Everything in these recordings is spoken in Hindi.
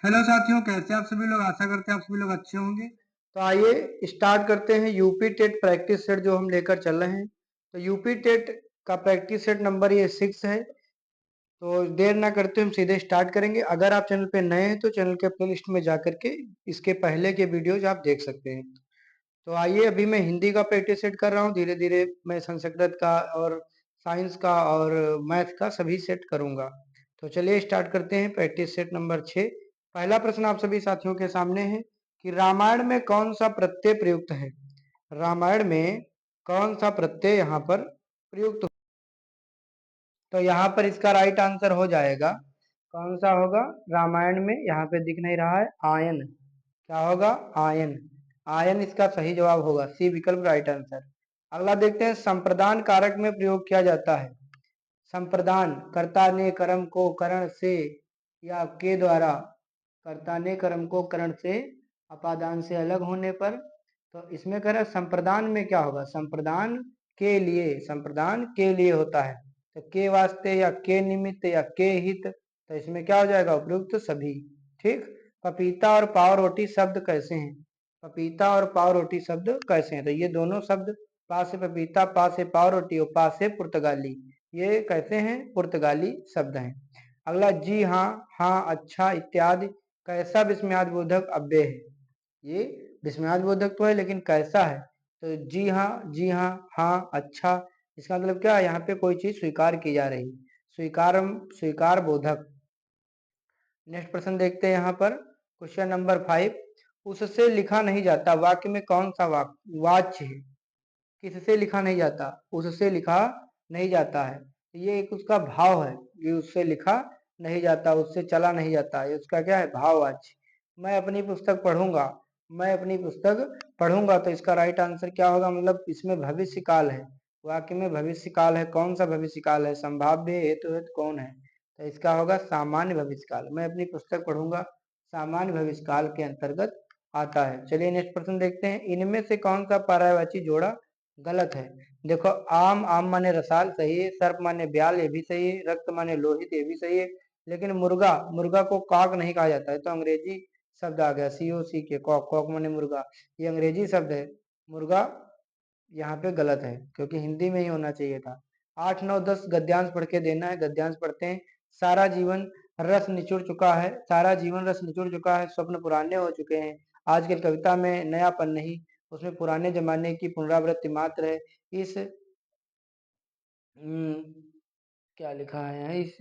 हेलो साथियों, कैसे आप सभी लोग? आशा करते हैं आप सभी लोग अच्छे होंगे। तो आइए स्टार्ट करते हैं यूपी टेट प्रैक्टिस सेट जो हम लेकर चल रहे हैं। तो यूपी टेट का प्रैक्टिस सेट नंबर ये 6 है। तो देर ना करते हम सीधे स्टार्ट करेंगे। अगर आप चैनल पे नए हैं तो चैनल के प्लेलिस्ट में जा करके इसके पहले के वीडियोज आप देख सकते हैं। तो आइए, अभी मैं हिंदी का प्रैक्टिस सेट कर रहा हूँ। धीरे धीरे मैं संस्कृत का और साइंस का और मैथ का सभी सेट करूंगा। तो चलिए स्टार्ट करते हैं प्रैक्टिस सेट नंबर 6। पहला प्रश्न आप सभी साथियों के सामने है कि रामायण में कौन सा प्रत्यय प्रयुक्त है। रामायण में कौन सा प्रत्यय यहाँ पर प्रयुक्त। तो यहाँ पर इसका राइट आंसर हो जाएगा, कौन सा होगा? रामायण में यहाँ पे दिख नहीं रहा है, आयन। क्या होगा? आयन। आयन इसका सही जवाब होगा, सी विकल्प राइट आंसर। अगला देखते हैं, संप्रदान कारक में प्रयोग किया जाता है। संप्रदान, कर्ता ने कर्म को करण से या के द्वारा, कर्ता ने कर्म को करण से अपादान से अलग होने पर। तो इसमें कह रहा है संप्रदान में क्या होगा? संप्रदान के लिए, संप्रदान के लिए होता है। तो के वास्ते या के निमित्त या के हित, तो इसमें क्या हो जाएगा? उपयुक्त सभी। ठीक। पपीता और पाव रोटी शब्द कैसे हैं? पपीता और पाव रोटी शब्द कैसे हैं? तो ये दोनों शब्द, पा से पपीता, पा से पाव रोटी और पा से पुर्तगाली, ये कैसे हैं? पुर्तगाली शब्द हैं। अगला, जी हाँ, हाँ, अच्छा इत्यादि कैसा विस्मयादिबोधक अव्यय है? ये विस्मयादिबोधक तो है, लेकिन कैसा है? तो जी हाँ, जी हाँ, हाँ, अच्छा, इसका मतलब क्या है? यहाँ पे कोई चीज स्वीकार की जा रही, स्वीकार, स्वीकार बोधक। नेक्स्ट प्रश्न देखते हैं यहाँ पर, क्वेश्चन नंबर 5। उससे लिखा नहीं जाता वाक्य में कौन सा वाच्य है? किससे लिखा नहीं जाता? उससे लिखा नहीं जाता है, ये एक उसका भाव है कि उससे लिखा नहीं जाता, उससे चला नहीं जाता, ये उसका क्या है? भाववाच्य। मैं अपनी पुस्तक पढ़ूंगा, मैं अपनी पुस्तक पढ़ूंगा, तो इसका राइट आंसर क्या होगा? मतलब इसमें भविष्य काल है, वाक्य में भविष्य काल है। कौन सा भविष्य काल है? संभाव्य हेतु हेतु कौन है? तो इसका होगा सामान्य भविष्य काल। मैं अपनी पुस्तक पढ़ूंगा सामान्य भविष्य काल के अंतर्गत आता है। चलिए नेक्स्ट प्रश्न देखते हैं, इनमें से कौन सा पर्यायवाची जोड़ा गलत है? देखो, आम, आम माने रसाल, सही है। सर्प माने ब्याल, ये भी सही है। रक्त माने लोहित, ये भी सही है। लेकिन मुर्गा, मुर्गा को कॉक नहीं कहा जाता है, तो अंग्रेजी शब्द आ गया, COC के, कॉक, कॉक माने मुर्गा, ये अंग्रेजी शब्द है। मुर्गा यहाँ पे गलत है, क्योंकि हिंदी में ही होना चाहिए था। 8, 9, 10 गद्यांश पढ़ के देना है। गद्यांश पढ़ते हैं, सारा जीवन रस निचुड़ चुका है, सारा जीवन रस निचुड़ चुका है, स्वप्न पुराने हो चुके हैं, आजकल कविता में नयापन नहीं, उसमें पुराने जमाने की पुनरावृत्ति मात्र है। इस क्या लिखा है, इस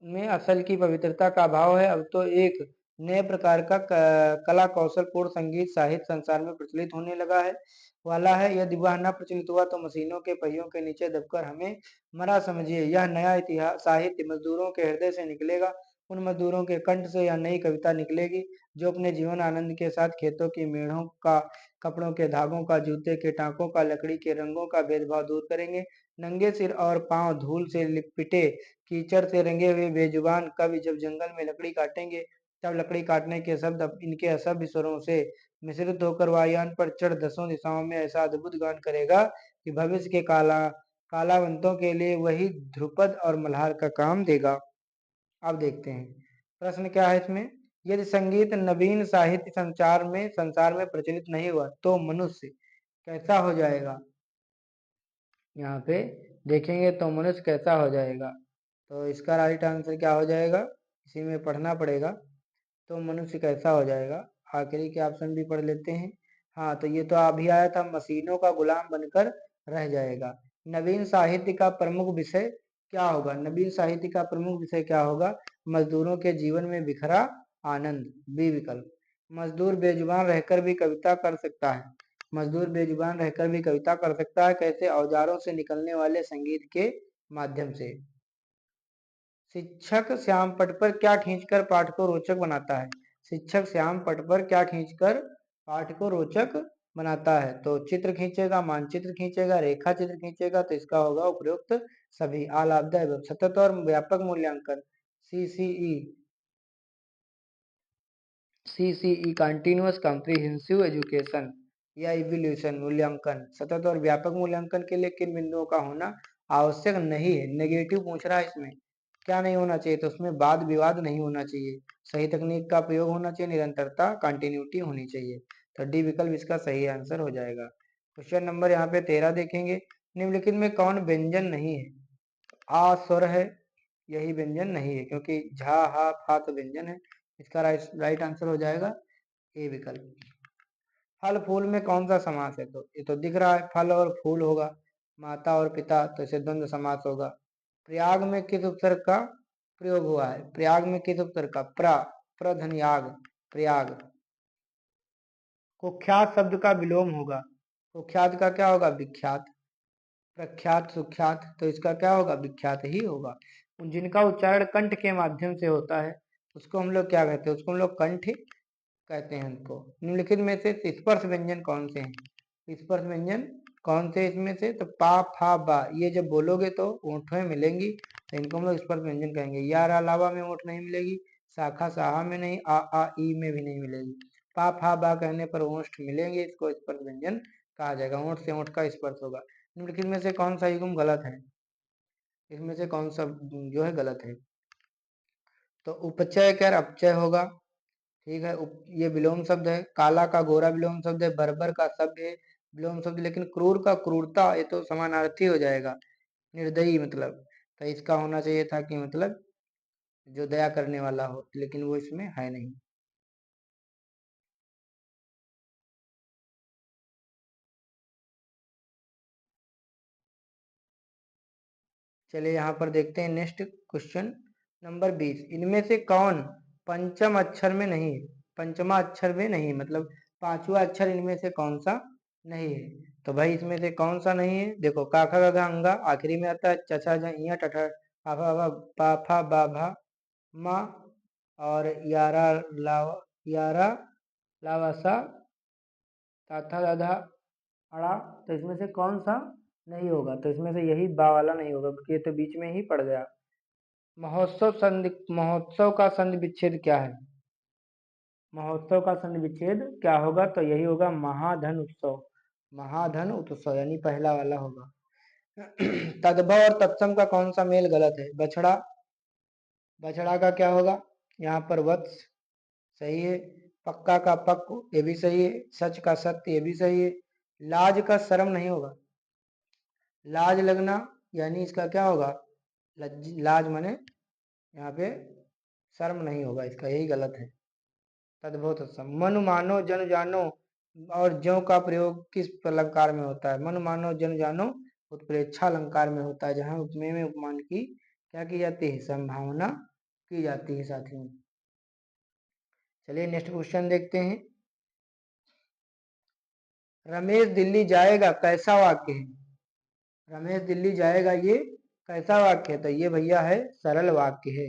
में असल की पवित्रता का अभाव है। अब तो एक नए प्रकार का कला कौशल पूर्ण संगीत साहित्य संसार में प्रचलित होने लगा है वाला है। यदि वह न प्रचलित हुआ तो मशीनों के पहियों के नीचे दबकर हमें मरा समझिए। यह नया इतिहास साहित्य मजदूरों के हृदय से निकलेगा, उन मजदूरों के कंठ से यह नई कविता निकलेगी जो अपने जीवन आनंद के साथ खेतों की मेढ़ों का, कपड़ों के धागों का, जूते के टाँकों का, लकड़ी के रंगों का भेदभाव दूर करेंगे। नंगे सिर और पांव धूल से लिपटे, कीचड़ से रंगे हुए बेजुबान कवि जब जंगल में लकड़ी काटेंगे, तब लकड़ी काटने के शब्द इनके असभ्य स्वरों से मिश्रित होकर वायुयान पर चढ़ दसों दिशाओं में ऐसा अद्भुत गान करेगा कि भविष्य के कालावंतों के लिए वही ध्रुपद और मल्हार का काम देगा। अब देखते हैं प्रश्न क्या है इसमें, यदि संगीत नवीन साहित्य संसार में प्रचलित नहीं हुआ तो मनुष्य कैसा हो जाएगा? यहाँ पे देखेंगे तो मनुष्य कैसा हो जाएगा। तो इसका राइट आंसर क्या हो जाएगा? इसी में पढ़ना पड़ेगा। तो मनुष्य कैसा हो जाएगा, आखिरी के ऑप्शन भी पढ़ लेते हैं। हाँ, तो ये तो अभी आया था, मशीनों का गुलाम बनकर रह जाएगा। नवीन साहित्य का प्रमुख विषय क्या होगा? नवीन साहित्य का प्रमुख विषय क्या होगा? मजदूरों के जीवन में बिखरा आनंद, बी विकल्प। मजदूर बेजुबान रहकर भी कविता कर सकता है, मजदूर बेजुबान रहकर भी कविता कर सकता है, कैसे? औजारों से निकलने वाले संगीत के माध्यम से। शिक्षक श्याम पट पर क्या खींचकर पाठ को रोचक बनाता है? शिक्षक श्याम पट पर क्या खींचकर पाठ को रोचक बनाता है? तो चित्र खींचेगा, मानचित्र खींचेगा, रेखा चित्र खींचेगा, तो इसका होगा उपयुक्त सभी। आलाभदायक सतत और व्यापक मूल्यांकन, CCE, कंटिन्यूअस कॉम्प्रिहेंसिव एजुकेशन या इवोल्यूशन मूल्यांकन, सतत और व्यापक मूल्यांकन के लिए किन बिंदुओं का होना आवश्यक नहीं है? नेगेटिव पूछ रहा है इसमें, क्या नहीं होना चाहिए, तो उसमें वाद विवाद नहीं होना चाहिए, सही तकनीक का प्रयोग होना चाहिए, निरंतरता कंटिन्यूटी होनी चाहिए। तो डी विकल्प इसका सही आंसर हो जाएगा। क्वेश्चन नंबर यहाँ पे 13 देखेंगे, निम्नलिखित में कौन व्यंजन नहीं है? आ स्वर है, यही व्यंजन नहीं है, क्योंकि झा हा फा तो व्यंजन है। इसका राइट आंसर हो जाएगा ए विकल्प। फल फूल में कौन सा समास है? तो ये तो दिख रहा है, फल और फूल होगा, माता और पिता, तो इसे द्वंद्व समास होगा। प्रयाग में किस उपसर्ग का प्रयोग हुआ है? प्रयाग में किस उपसर्ग का? प्रधनयाग, प्रयाग। कुख्यात शब्द का विलोम होगा, कुख्यात का क्या होगा? विख्यात। प्रख्यात सुख्यात, तो इसका क्या होगा? विख्यात ही होगा। जिनका उच्चारण कंठ के माध्यम से होता है उसको हम लोग क्या कहते हैं? उसको हम लोग कंठ कहते हैं उनको। निम्नलिखित में से स्पर्श व्यंजन कौन से हैं? स्पर्श व्यंजन कौन से इसमें से? तो पा फा बा, ये जब बोलोगे तो ओंठें मिलेंगी, तो इनको हम लोग स्पर्श व्यंजन कहेंगे। या रा लावा में ओंठ नहीं मिलेगी, शाखा साहा में नहीं, आ ई में भी नहीं मिलेगी। पा फा बा कहने पर ओंठ मिलेंगे, इसको स्पर्श व्यंजन कहा जाएगा। ओंठ से ओंठ का स्पर्श होगा। निम्नलिखित में से कौन सा युग्म गलत है? इसमें से कौन सा जो है गलत है? तो उपचय कर अपचय होगा, ठीक है। ये विलोम शब्द है। काला का गोरा विलोम शब्द है। बर्बर का शब्द है विलोम शब्द, लेकिन क्रूर का क्रूरता ये तो समानार्थी हो जाएगा, निर्दयी मतलब। तो इसका होना चाहिए था कि मतलब जो दया करने वाला हो, लेकिन वो इसमें है नहीं। चलिए यहाँ पर देखते हैं नेक्स्ट क्वेश्चन नंबर 20। इनमें से कौन पंचम अक्षर में नहीं है? पंचमा अक्षर में नहीं, मतलब पांचवा अक्षर इनमें से कौन सा नहीं है? तो भाई इसमें से कौन सा नहीं है? देखो, काखा गगा अंगा आखिरी में आता है, चचा इया टठा आफा आफा पाफा बाभा मा, और यारा लावासा ताथा दाधा अड़ा, तो इसमें से कौन सा नहीं होगा? तो इसमें से यही बा वाला नहीं होगा, क्योंकि ये तो बीच में ही पड़ गया। महोत्सव का संधि विच्छेद क्या है? महोत्सव का संधि विच्छेद क्या होगा? तो यही होगा महाधन उत्सव, महाधन उत्सव यानी पहला वाला होगा। तद्भव और तत्सम का कौन सा मेल गलत है? बछड़ा, बछड़ा का क्या होगा? यहाँ पर वत्स, सही है। पक्का का पक्क, ये भी सही है। सच का सत्य, ये भी सही है। लाज का शर्म नहीं होगा, लाज लगना यानी इसका क्या होगा? लाज माने यहाँ पे शर्म नहीं होगा, इसका यही गलत है। तद्भुत सम मनु मानो जन जानो, और ज्यों का प्रयोग किस अलंकार में होता है? मनु मानो जन जानो उत्प्रेक्षा अलंकार में होता है, जहाँ उपमेय में उपमान की क्या की जाती है? संभावना की जाती है साथियों। चलिए नेक्स्ट क्वेश्चन देखते हैं। रमेश दिल्ली जाएगा कैसा वाक्य है? रमेश दिल्ली जाएगा ये कैसा वाक्य है? तो ये भैया है सरल वाक्य है।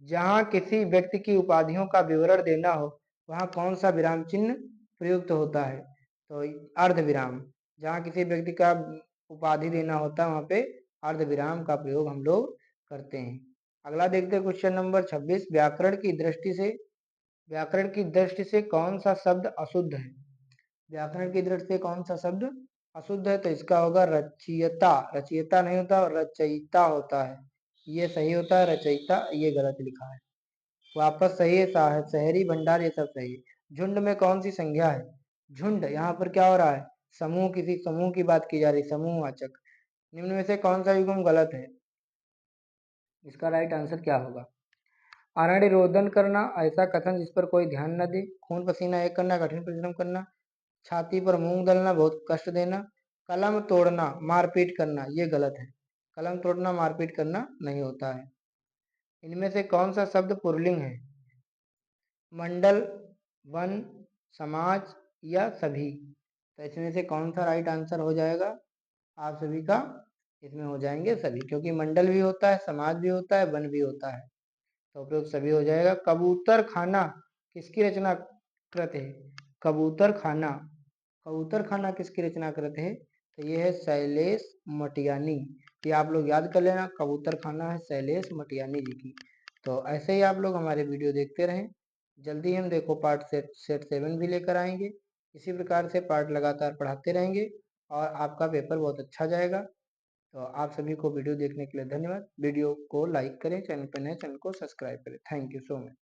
जहाँ किसी व्यक्ति की उपाधियों का विवरण देना हो वहाँ कौन सा विराम चिन्ह प्रयुक्त होता है? तो अर्ध विराम। जहाँ किसी व्यक्ति का उपाधि देना होता है वहाँ पे अर्ध विराम का प्रयोग हम लोग करते हैं। अगला देखते हैं क्वेश्चन नंबर 26। व्याकरण की दृष्टि से कौन सा शब्द अशुद्ध है? व्याकरण की दृष्टि से कौन सा शब्द अशुद्ध है? तो इसका होगा रचयिता। रचयिता नहीं होता, रचयिता होता है। ये सही होता है, रचयिता ये गलत लिखा है। वापस सही है, शहरी भंडार ये सब सही है। झुंड में कौन सी संज्ञा है? झुंड, यहाँ पर क्या हो रहा है? समूह, किसी समूह की बात की जा रही, समूहवाचक। निम्न में से कौन सा युग्म गलत है? इसका राइट आंसर क्या होगा? अरण्य रोदन करना, ऐसा कथन जिस पर कोई ध्यान न दे। खून पसीना एक करना, कठिन परिश्रम करना। छाती पर मूंग दलना, बहुत कष्ट देना। कलम तोड़ना, मारपीट करना, ये गलत है। कलम तोड़ना मारपीट करना नहीं होता है। इनमें से कौन सा शब्द पुल्लिंग है? मंडल, वन, समाज या सभी। तो इसमें से कौन सा राइट आंसर हो जाएगा आप सभी का? इसमें हो जाएंगे सभी, क्योंकि मंडल भी होता है, समाज भी होता है, वन भी होता है, तो उपयोग सभी हो जाएगा। कबूतर खाना किसकी रचना कृत है? कबूतर खाना, कबूतर खाना किसकी रचना कृत है? तो ये है शैलेश मटियानी। ये आप लोग याद कर लेना, कबूतर खाना है शैलेश मटियानी जी की। तो ऐसे ही आप लोग हमारे वीडियो देखते रहें। जल्दी हम देखो पार्ट सेट 7 भी लेकर आएंगे। इसी प्रकार से पार्ट लगातार पढ़ाते रहेंगे और आपका पेपर बहुत अच्छा जाएगा। तो आप सभी को वीडियो देखने के लिए धन्यवाद। वीडियो को लाइक करें, चैनल पर नए चैनल को सब्सक्राइब करें। Thank you so much.